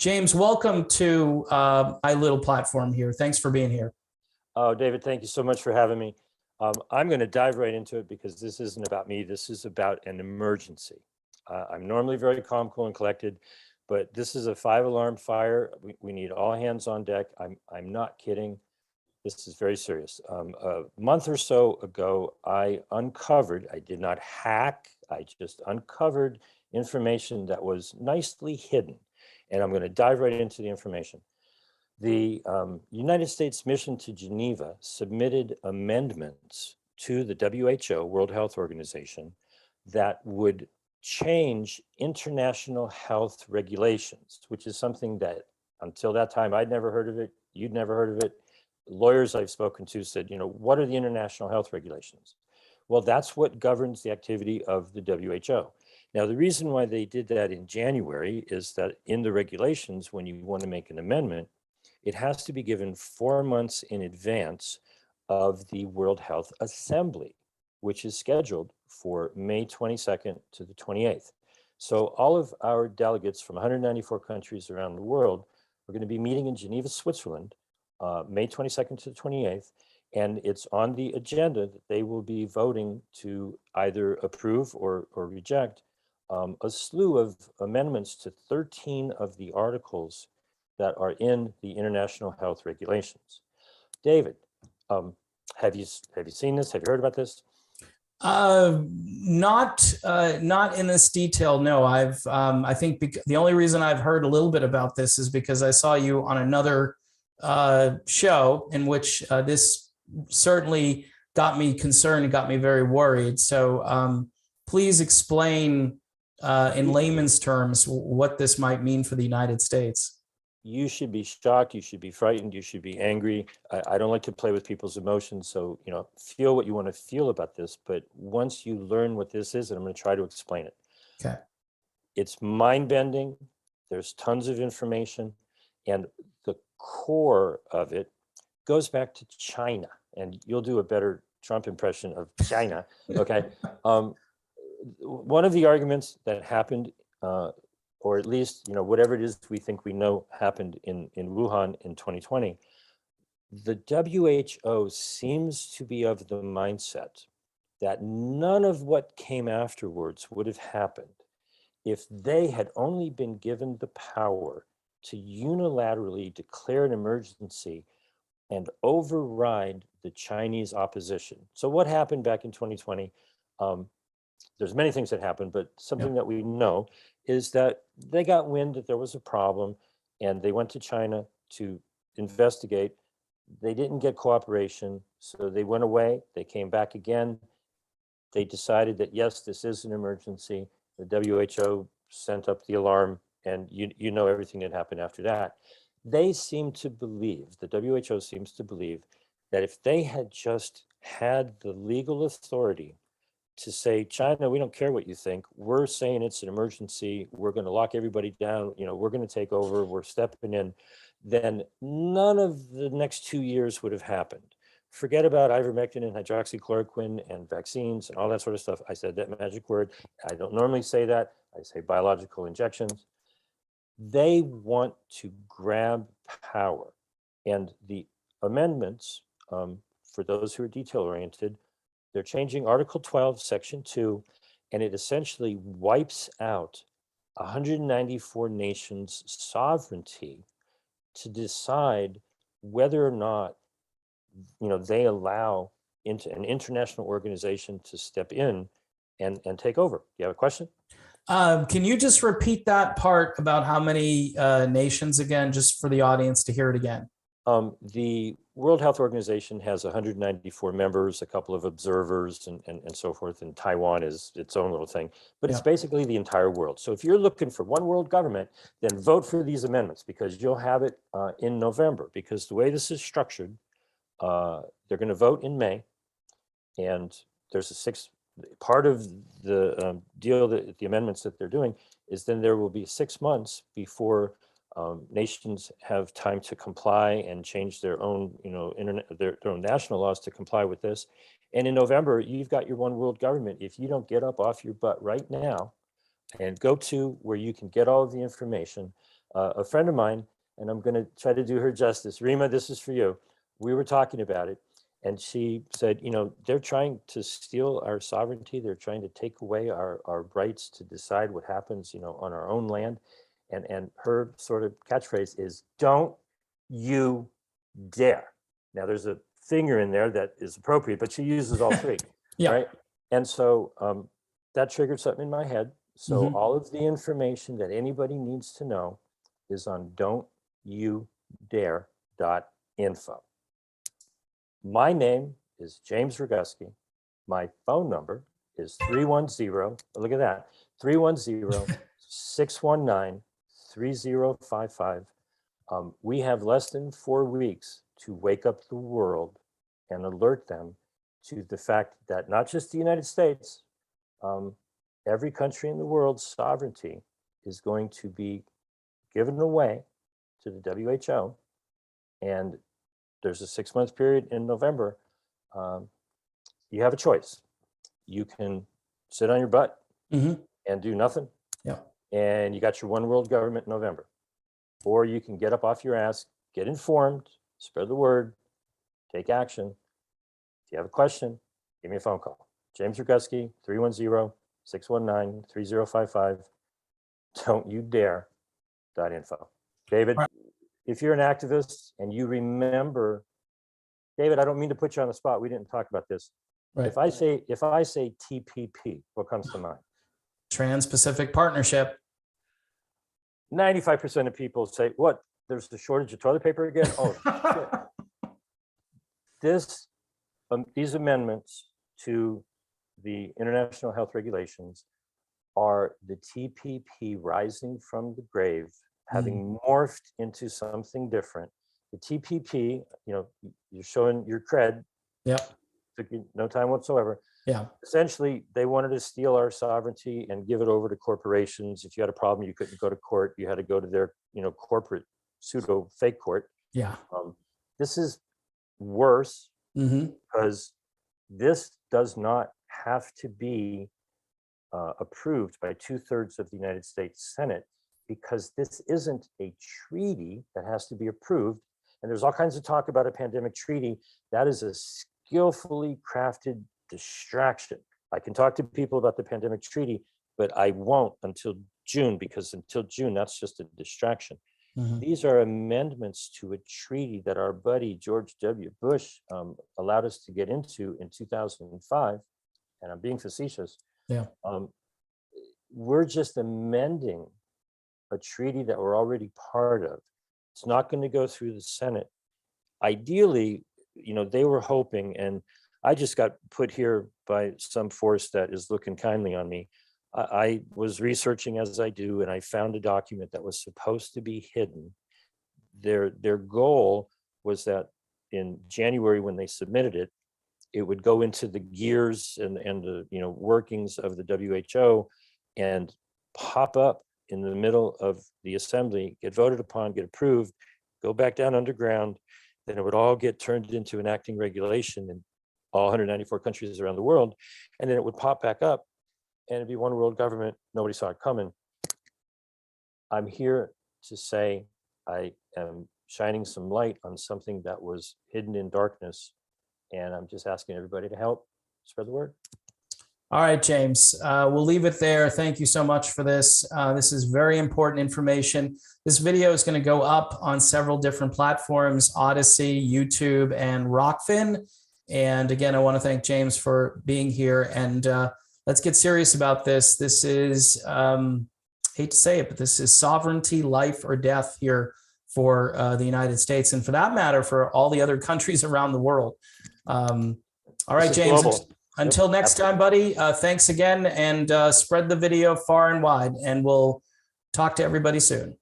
James, welcome to my little platform here. Thanks for being here. Oh, David, thank you so much for having me. I'm going to dive right into it because this isn't about me. This is about an emergency. I'm normally very calm, cool, and collected, but this is a 5-alarm fire. We need all hands on deck. I'm not kidding. This is very serious. A month or so ago, I did not hack, I just uncovered information that was nicely hidden. And I'm going to dive right into the information. The United States mission to Geneva submitted amendments to the WHO, World Health Organization, that would change international health regulations, which is something that until that time, I'd never heard of it. You'd never heard of it. Lawyers I've spoken to said, what are the international health regulations? Well, that's what governs the activity of the WHO. Now, the reason why they did that in January is that in the regulations, when you want to make an amendment, it has to be given 4 months in advance of the World Health Assembly, which is scheduled for May 22nd to the 28th. So all of our delegates from 194 countries around the world are going to be meeting in Geneva, Switzerland, May 22nd to the 28th. And it's on the agenda that they will be voting to either approve or reject a slew of amendments to 13 of the articles that are in the international health regulations. David, have you seen this? Have you heard about this? Not in this detail. No, I think the only reason I've heard a little bit about this is because I saw you on another show in which this certainly got me concerned and got me very worried. So please explain in layman's terms what this might mean for the United States. You should be shocked, you should be frightened, you should be angry. I don't like to play with people's emotions, so feel what you want to feel about this, but once you learn what this is, and I'm going to try to explain it. Okay. It's mind-bending, there's tons of information, and the core of it goes back to China, and you'll do a better Trump impression of China, okay? One of the arguments that happened, or at least, whatever it is we think we know happened in Wuhan in 2020, the WHO seems to be of the mindset that none of what came afterwards would have happened if they had only been given the power to unilaterally declare an emergency and override the Chinese opposition. So what happened back in 2020? There's many things that happened, but something that we know is that they got wind that there was a problem and they went to China to investigate. They didn't get cooperation, so they went away. They came back again. They decided that, yes, this is an emergency. The WHO sent up the alarm, and you know everything that happened after that. They seem to believe, the WHO seems to believe, that if they had just had the legal authority to say, China, we don't care what you think. We're saying it's an emergency. We're going to lock everybody down. We're going to take over. We're stepping in. Then none of the next 2 years would have happened. Forget about ivermectin and hydroxychloroquine and vaccines and all that sort of stuff. I said that magic word. I don't normally say that. I say biological injections. They want to grab power. And the amendments, for those who are detail-oriented, they're changing Article 12, Section 2, and it essentially wipes out 194 nations' sovereignty to decide whether or not, they allow into an international organization to step in and take over. Do you have a question? Can you just repeat that part about how many nations again, just for the audience to hear it again? The World Health Organization has 194 members, a couple of observers and so forth, and Taiwan is its own little thing, but it's basically the entire world. So if you're looking for one world government, then vote for these amendments because you'll have it in November, because the way this is structured, they're going to vote in May, and there's part of the deal, that the amendments that they're doing is then there will be 6 months before nations have time to comply and change their own, their own national laws to comply with this. And in November, you've got your one world government. If you don't get up off your butt right now and go to where you can get all of the information. A friend of mine, and I'm going to try to do her justice. Rima, this is for you. We were talking about it, and she said, you know, they're trying to steal our sovereignty. They're trying to take away our rights to decide what happens, you know, on our own land. And her sort of catchphrase is, don't you dare. Now, there's a finger in there that is appropriate, but she uses all three, Yeah. right? And so that triggered something in my head. So all of the information that anybody needs to know is on don'tyoudare.info. My name is James Roguski. My phone number is 310, look at that, 310-619-3055. We have less than 4 weeks to wake up the world and alert them to the fact that not just the United States, every country in the world's sovereignty is going to be given away to the WHO. And there's a 6-month period in November. You have a choice. You can sit on your butt and do nothing. Yeah. And you got your one world government in November. Or you can get up off your ass, get informed, spread the word, take action. If you have a question, give me a phone call. James Roguski, 310-619-3055. Don't you dare.info. David, if you're an activist and you remember, David, I don't mean to put you on the spot. We didn't talk about this. Right. If I say TPP, what comes to mind? Trans-Pacific Partnership. 95% of people say, what? There's a shortage of toilet paper again? Oh, shit. These amendments to the international health regulations are the TPP rising from the grave, having morphed into something different. The TPP, you know, you're showing your cred. Yep. Took you no time whatsoever. Yeah. Essentially, they wanted to steal our sovereignty and give it over to corporations. If you had a problem, you couldn't go to court. You had to go to their, you know, corporate pseudo fake court. Yeah. This is worse because this does not have to be approved by 2/3 of the United States Senate, because this isn't a treaty that has to be approved. And there's all kinds of talk about a pandemic treaty. That is a skillfully crafted distraction. I can talk to people about the pandemic treaty, but I won't until June, because until June, that's just a distraction. These are amendments to a treaty that our buddy George W. Bush allowed us to get into in 2005. And I'm being facetious. Yeah. We're just amending a treaty that we're already part of. It's not going to go through the Senate. Ideally, you know, they were hoping, and I just got put here by some force that is looking kindly on me. I was researching as I do, and I found a document that was supposed to be hidden. Their goal was that in January, when they submitted it, it would go into the gears and the, you know, workings of the WHO and pop up in the middle of the assembly, get voted upon, get approved, go back down underground. Then it would all get turned into an acting regulation in all 194 countries around the world. And then it would pop back up and it'd be one world government. Nobody saw it coming. I'm here to say I am shining some light on something that was hidden in darkness. And I'm just asking everybody to help spread the word. All right, James, we'll leave it there. Thank you so much for this. This is very important information. This video is going to go up on several different platforms, Odyssey, YouTube, and Rockfin. And again, I want to thank James for being here. And let's get serious about this. This is, hate to say it, but this is sovereignty, life or death here for the United States. And for that matter, for all the other countries around the world. All right, James. Global. Until next time, buddy, thanks again, and spread the video far and wide, and we'll talk to everybody soon.